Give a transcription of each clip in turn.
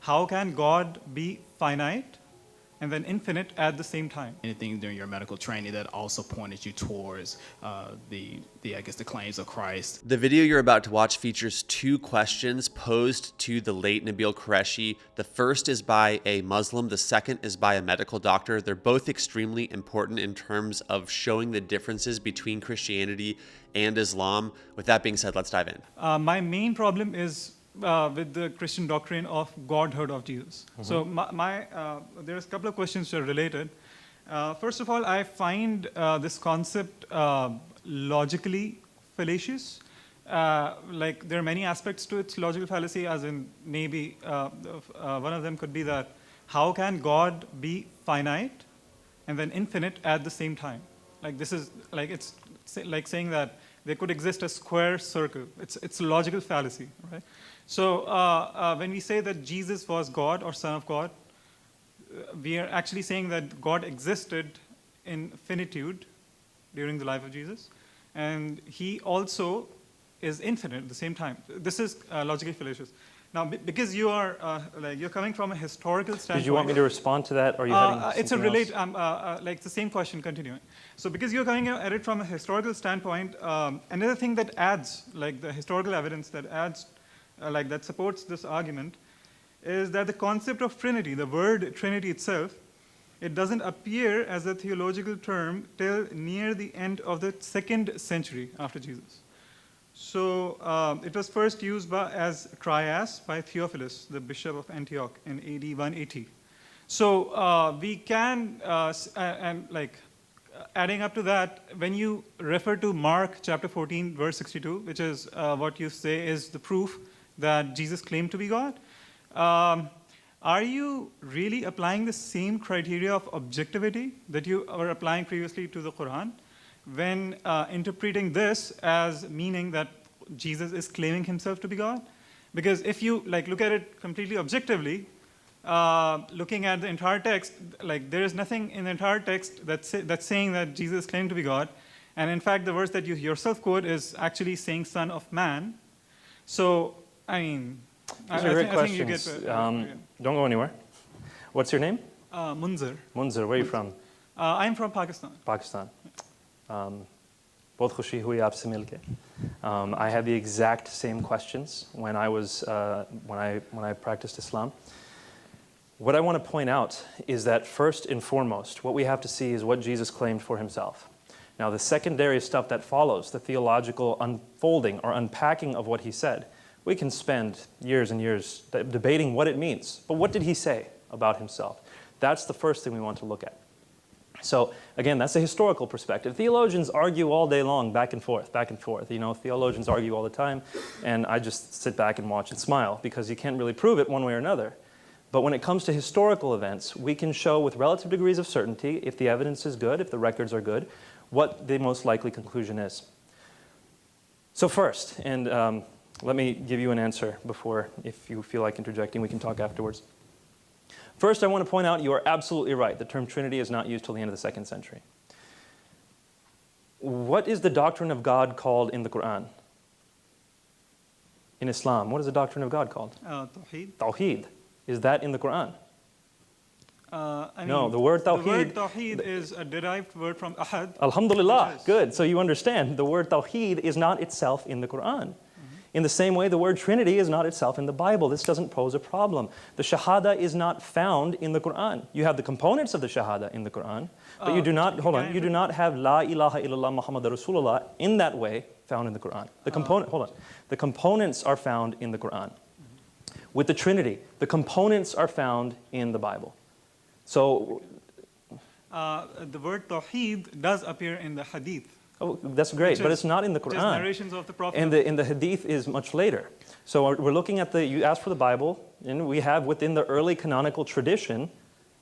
how can God be finite and then infinite at the same time? Anything during your medical training that also pointed you towards the claims of Christ. The video you're about to watch features two questions posed to the late Nabeel Qureshi. The first is by a Muslim, the second is by a medical doctor. They're both extremely important in terms of showing the differences between Christianity and Islam. With that being said, let's dive in. My main problem is with the Christian doctrine of Godhood of Jesus. So there's a couple of questions that are related. First of all, I find this concept logically fallacious. Like there are many aspects to its logical fallacy, as in maybe one of them could be that how can God be finite and then infinite at the same time? Like this is like it's like saying that there could exist a square circle. It's a logical fallacy, right? So when we say that Jesus was God or Son of God, we are actually saying that God existed in finitude during the life of Jesus, and he also is infinite at the same time. This is logically fallacious. Now, because you are you're coming from a historical standpoint. Did you want me to respond to that, or are you heading it's a something relate else? like the same question continuing. So because you're coming at it from a historical standpoint, another thing that adds, like the historical evidence that adds, that supports this argument, is that the concept of Trinity, the word Trinity itself, it doesn't appear as a theological term till near the end of the 2nd century after Jesus. So it was first used as trias by Theophilus, the bishop of Antioch, in AD 180. So we can, adding up to that, when you refer to Mark chapter 14, verse 62, which is what you say is the proof that Jesus claimed to be God, are you really applying the same criteria of objectivity that you were applying previously to the Quran when interpreting this as meaning that Jesus is claiming himself to be God? Because if you look at it completely objectively, looking at the entire text, there is nothing in the entire text that's saying that Jesus claimed to be God. And in fact, the verse that you yourself quote is actually saying Son of Man. So, I mean, These are great questions. Don't go anywhere. What's your name? Munzir. Munzir, where are you from? I'm from Pakistan. Pakistan. बहुत खुशी हुई आपसे मिलके. I had the exact same questions when I practiced Islam. What I want to point out is that first and foremost, what we have to see is what Jesus claimed for himself. Now, the secondary stuff that follows, the theological unfolding or unpacking of what he said, we can spend years and years debating what it means. But what did he say about himself? That's the first thing we want to look at. So again, that's a historical perspective. Theologians argue all day long, back and forth, back and forth. You know, theologians argue all the time, and I just sit back and watch and smile because you can't really prove it one way or another. But when it comes to historical events, we can show with relative degrees of certainty, if the evidence is good, if the records are good, what the most likely conclusion is. So first, and let me give you an answer before, if you feel like interjecting, we can talk afterwards. First, I want to point out you are absolutely right. The term Trinity is not used till the end of the 2nd century. What is the doctrine of God called in the Quran? In Islam, what is the doctrine of God called? Tawheed. Tawheed. Is that in the Quran? No, the word Tawheed. The word Tawheed is a derived word from Ahad. Alhamdulillah, good. So you understand, the word Tawheed is not itself in the Quran. In the same way, the word Trinity is not itself in the Bible. This doesn't pose a problem. The Shahada is not found in the Quran. You have the components of the Shahada in the Quran, but you do not, you do not have La ilaha illallah Muhammad Rasulullah in that way found in the Quran. The components are found in the Quran. With the Trinity, the components are found in the Bible. So, the word Tawheed does appear in the Hadith. Oh, that's great, but it's not in the Quran. Narrations of the Prophet. And the Hadith is much later. So we're looking at you asked for the Bible, and we have within the early canonical tradition,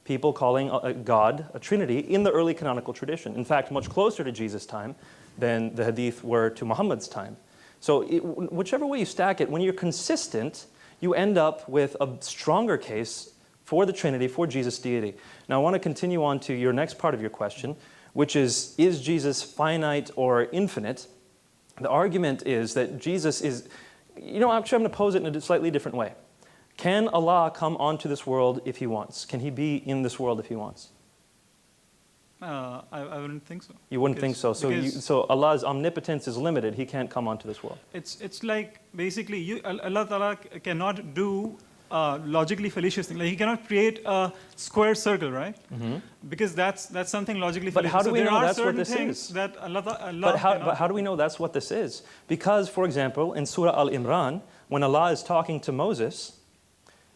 people calling God a Trinity in the early canonical tradition. In fact, much closer to Jesus' time than the Hadith were to Muhammad's time. So whichever way you stack it, when you're consistent, you end up with a stronger case for the Trinity, for Jesus' deity. Now I want to continue on to your next part of your question, which is Jesus finite or infinite? The argument is that Jesus is, actually I'm going to pose it in a slightly different way. Can Allah come onto this world if He wants? Can He be in this world if He wants? I wouldn't think so. You wouldn't think so. Because So Allah's omnipotence is limited. He can't come onto this world. it's like basically Allah Ta'ala cannot do logically fallacious thing. Like He cannot create a square circle, right? Because that's something logically But fallacious. how do So we there know are that's what certain this things is? that Allah But cannot. how do we know that's what this is? Because, for example, in Surah Al-Imran, when Allah is talking to Moses,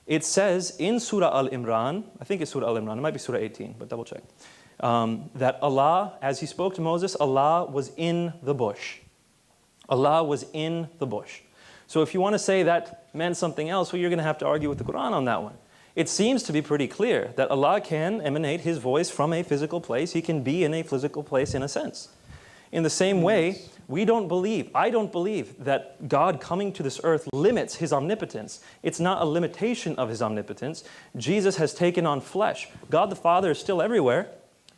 it says in Surah Al-Imran, I think it's Surah Al-Imran, it might be Surah 18, but double check, that Allah, as He spoke to Moses, Allah was in the bush. Allah was in the bush. So if you want to say that meant something else, well, you're going to have to argue with the Quran on that one. It seems to be pretty clear that Allah can emanate His voice from a physical place. He can be in a physical place in a sense. In the same way, I don't believe that God coming to this earth limits His omnipotence. It's not a limitation of His omnipotence. Jesus has taken on flesh. God the Father is still everywhere.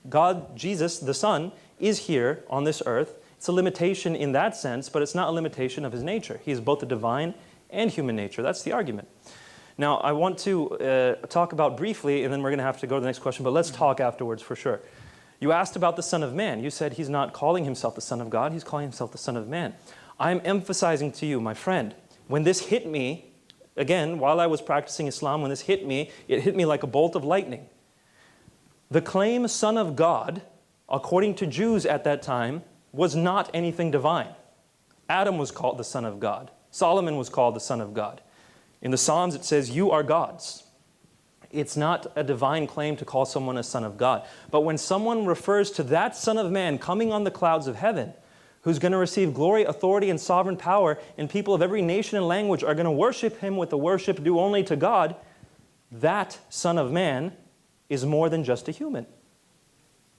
God, Jesus, the Son, is here on this earth. It's a limitation in that sense, but it's not a limitation of His nature. He is both the divine and human nature. That's the argument. Now, I want to talk about briefly, and then we're going to have to go to the next question, but let's talk afterwards for sure. You asked about the Son of Man. You said He's not calling Himself the Son of God, He's calling Himself the Son of Man. I'm emphasizing to you, my friend, when this hit me, again, while I was practicing Islam, when this hit me, it hit me like a bolt of lightning. The claim Son of God, according to Jews at that time, was not anything divine. Adam was called the Son of God. Solomon was called the Son of God. In the Psalms it says, you are gods. It's not a divine claim to call someone a son of God. But when someone refers to that Son of Man coming on the clouds of heaven, who's going to receive glory, authority, and sovereign power, and people of every nation and language are going to worship Him with the worship due only to God, that Son of Man is more than just a human.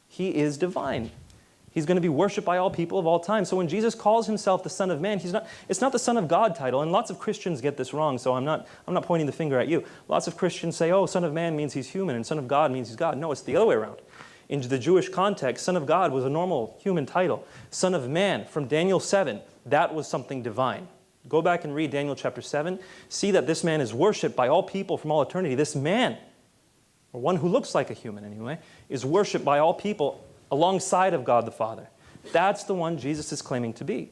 He is divine. He's going to be worshipped by all people of all time. So when Jesus calls Himself the Son of Man, it's not the Son of God title. And lots of Christians get this wrong, so I'm not pointing the finger at you. Lots of Christians say, oh, Son of Man means He's human, and Son of God means He's God. No, it's the other way around. In the Jewish context, Son of God was a normal human title. Son of Man, from Daniel 7, that was something divine. Go back and read Daniel chapter 7. See that this man is worshipped by all people from all eternity. This man, or one who looks like a human anyway, is worshipped by all people alongside of God the Father. That's the one Jesus is claiming to be.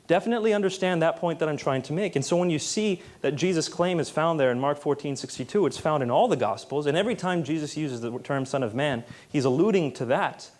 Definitely understand that point that I'm trying to make. And so when you see that Jesus' claim is found there in Mark 14:62, it's found in all the Gospels, and every time Jesus uses the term Son of Man, He's alluding to that.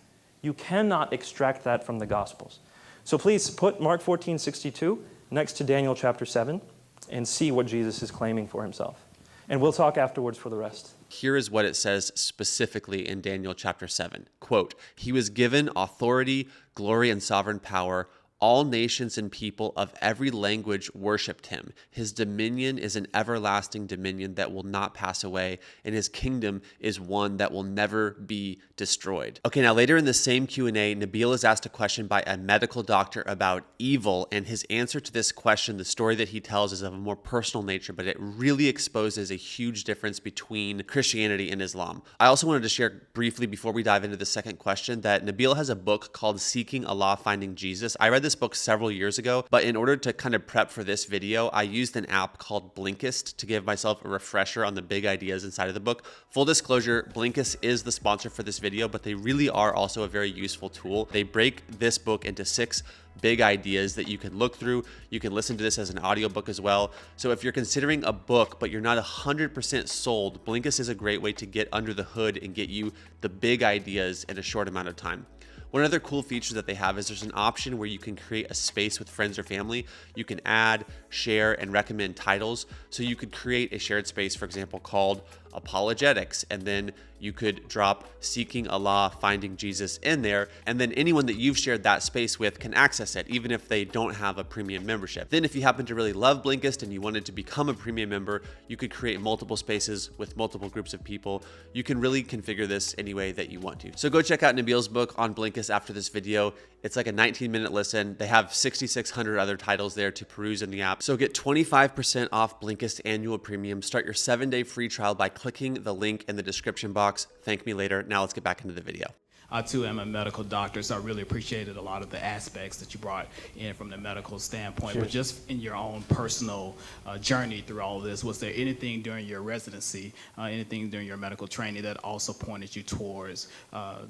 You cannot extract that from the Gospels. So please put Mark 14:62 next to Daniel chapter 7 and see what Jesus is claiming for Himself. And we'll talk afterwards for the rest. Here is what it says specifically in Daniel chapter 7. Quote, He was given authority, glory, and sovereign power. All nations and people of every language worshipped Him. His dominion is an everlasting dominion that will not pass away, and His kingdom is one that will never be destroyed. Okay, now later in the same Q&A, Nabeel is asked a question by a medical doctor about evil, and his answer to this question, the story that he tells, is of a more personal nature, but it really exposes a huge difference between Christianity and Islam. I also wanted to share briefly before we dive into the second question that Nabeel has a book called Seeking Allah, Finding Jesus. I read this book several years ago, but in order to kind of prep for this video, I used an app called Blinkist to give myself a refresher on the big ideas inside of the book. Full disclosure, Blinkist is the sponsor for this video, but they really are also a very useful tool. They break this book into 6 big ideas that you can look through. You can listen to this as an audiobook as well. So if you're considering a book, but you're not 100% sold, Blinkist is a great way to get under the hood and get you the big ideas in a short amount of time. One other cool feature that they have is there's an option where you can create a space with friends or family. You can add, share, and recommend titles. So you could create a shared space, for example, called Apologetics, and then you could drop Seeking Allah, Finding Jesus in there, and then anyone that you've shared that space with can access it, even if they don't have a premium membership. Then if you happen to really love Blinkist and you wanted to become a premium member, you could create multiple spaces with multiple groups of people. You can really configure this any way that you want to. So go check out Nabeel's book on Blinkist after this video. It's like a 19-minute listen. They have 6,600 other titles there to peruse in the app. So get 25% off Blinkist annual premium. Start your 7-day free trial by clicking the link in the description box. Thank me later. Now let's get back into the video. I too am a medical doctor, so I really appreciated a lot of the aspects that you brought in from the medical standpoint. But just in your own personal journey through all of this, was there anything during your residency, anything during your medical training that also pointed you towards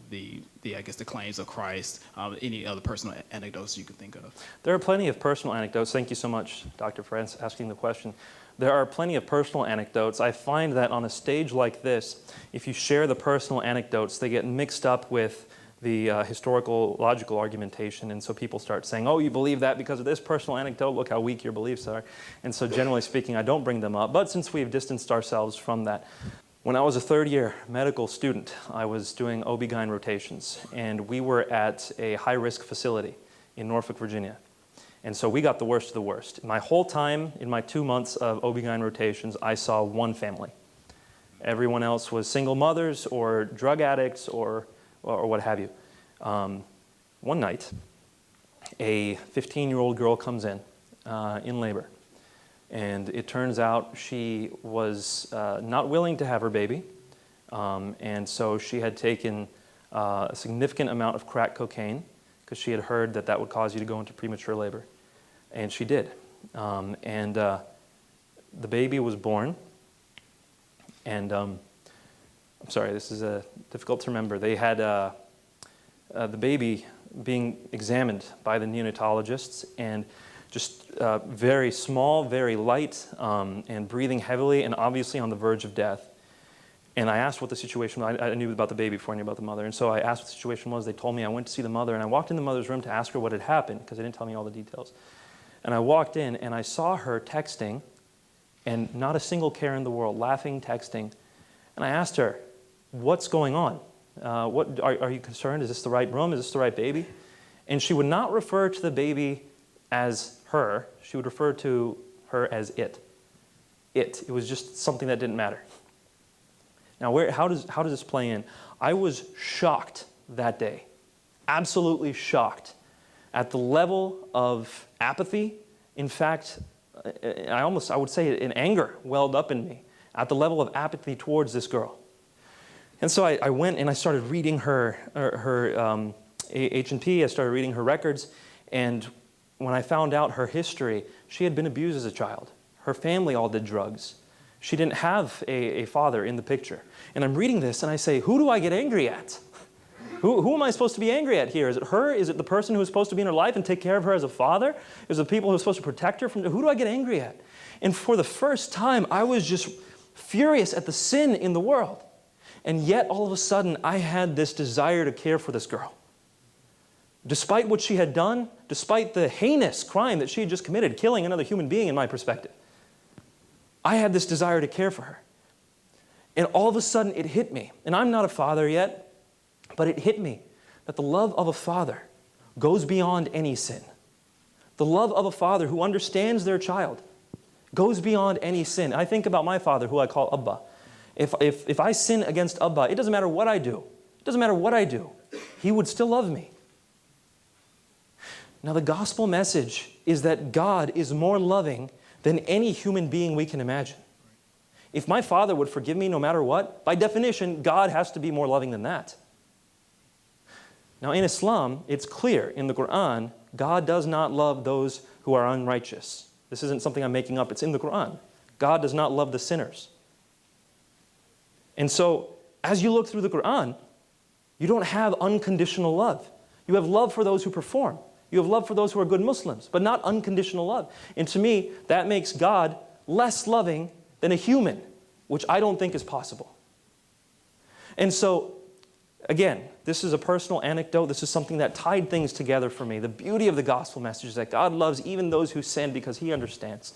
the claims of Christ? Any other personal anecdotes you can think of? There are plenty of personal anecdotes. Thank you so much, Dr. for asking the question. There are plenty of personal anecdotes. I find that on a stage like this, if you share the personal anecdotes, they get mixed up with the historical, logical argumentation, and so people start saying, oh, you believe that because of this personal anecdote, look how weak your beliefs are. And so generally speaking, I don't bring them up. But since we've distanced ourselves from that, when I was a third-year medical student, I was doing OB-GYN rotations, and we were at a high-risk facility in Norfolk, Virginia. And so we got the worst of the worst. My whole time, in my 2 months of OB-GYN rotations, I saw one family. Everyone else was single mothers or drug addicts or what have you. One night, a 15-year-old girl comes in labor. And it turns out she was not willing to have her baby. And so she had taken a significant amount of crack cocaine because she had heard that that would cause you to go into premature labor. And she did. The baby was born. And I'm sorry, this is difficult to remember. They had the baby being examined by the neonatologists, and just very small, very light, and breathing heavily, and obviously on the verge of death. And I asked what the situation was. I knew about the baby before I knew about the mother. And so I asked what the situation was. They told me. I went to see the mother, and I walked in the mother's room to ask her what had happened, because they didn't tell me all the details. And I walked in, and I saw her texting, and not a single care in the world, laughing, texting. And I asked her, what's going on? Are you concerned? Is this the right room? Is this the right baby? And she would not refer to the baby as her. She would refer to her as it. It was just something that didn't matter. Now, how does this play in? I was shocked that day, absolutely shocked at the level of apathy. In fact, I would say an anger welled up in me at the level of apathy towards this girl. And so I went and I started reading her H&P. I started reading her records, and when I found out her history, she had been abused as a child. Her family all did drugs. She didn't have a father in the picture. And I'm reading this and I say, who do I get angry at? Who am I supposed to be angry at here? Is it her? Is it the person who is supposed to be in her life and take care of her as a father? Is it the people who are supposed to protect her from? Who do I get angry at? And for the first time, I was just furious at the sin in the world. And yet, all of a sudden, I had this desire to care for this girl. Despite what she had done, despite the heinous crime that she had just committed, killing another human being in my perspective, I had this desire to care for her. And all of a sudden, it hit me. And I'm not a father yet, but it hit me that the love of a father goes beyond any sin. The love of a father who understands their child goes beyond any sin. I think about my father, who I call Abba. If I sin against Abba, it doesn't matter what I do. It doesn't matter what I do. He would still love me. Now, the gospel message is that God is more loving than any human being we can imagine. If my father would forgive me no matter what, by definition, God has to be more loving than that. Now, in Islam, it's clear in the Quran, God does not love those who are unrighteous. This isn't something I'm making up. It's in the Quran. God does not love the sinners. And so, as you look through the Quran, you don't have unconditional love. You have love for those who perform. You have love for those who are good Muslims, but not unconditional love. And to me, that makes God less loving than a human, which I don't think is possible. And so, again, this is a personal anecdote. This is something that tied things together for me. The beauty of the gospel message is that God loves even those who sin because He understands.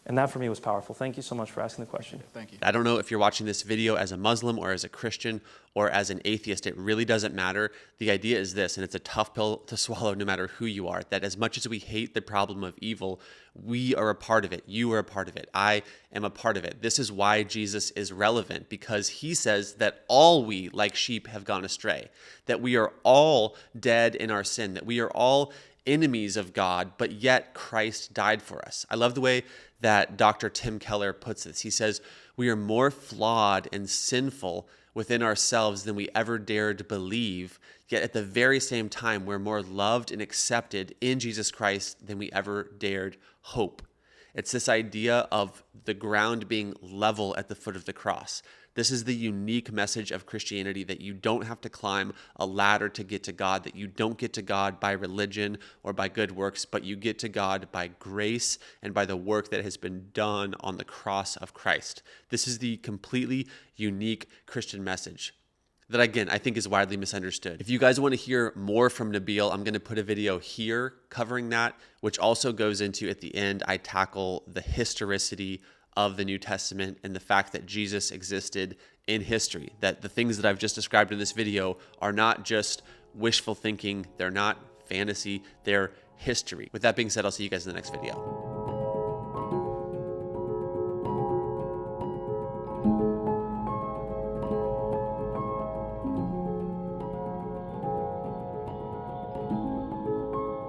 And that for me was powerful. Thank you so much for asking the question. Thank you. I don't know if you're watching this video as a Muslim or as a Christian or as an atheist. It really doesn't matter. The idea is this, and it's a tough pill to swallow no matter who you are, that as much as we hate the problem of evil, we are a part of it. You are a part of it. I am a part of it. This is why Jesus is relevant, because He says that all we, like sheep, have gone astray, that we are all dead in our sin, that we are all enemies of God, but yet Christ died for us. I love the way that Dr. Tim Keller puts this. He says, We are more flawed and sinful within ourselves than we ever dared believe, yet at the very same time, we're more loved and accepted in Jesus Christ than we ever dared hope. It's this idea of the ground being level at the foot of the cross. This is the unique message of Christianity, that you don't have to climb a ladder to get to God, that you don't get to God by religion or by good works, but you get to God by grace and by the work that has been done on the cross of Christ. This is the completely unique Christian message that, again, I think is widely misunderstood. If you guys want to hear more from Nabeel, I'm going to put a video here covering that, which also goes into, at the end, I tackle the historicity of the New Testament and the fact that Jesus existed in history, that the things that I've just described in this video are not just wishful thinking, they're not fantasy, they're history. With that being said, I'll see you guys in the next video.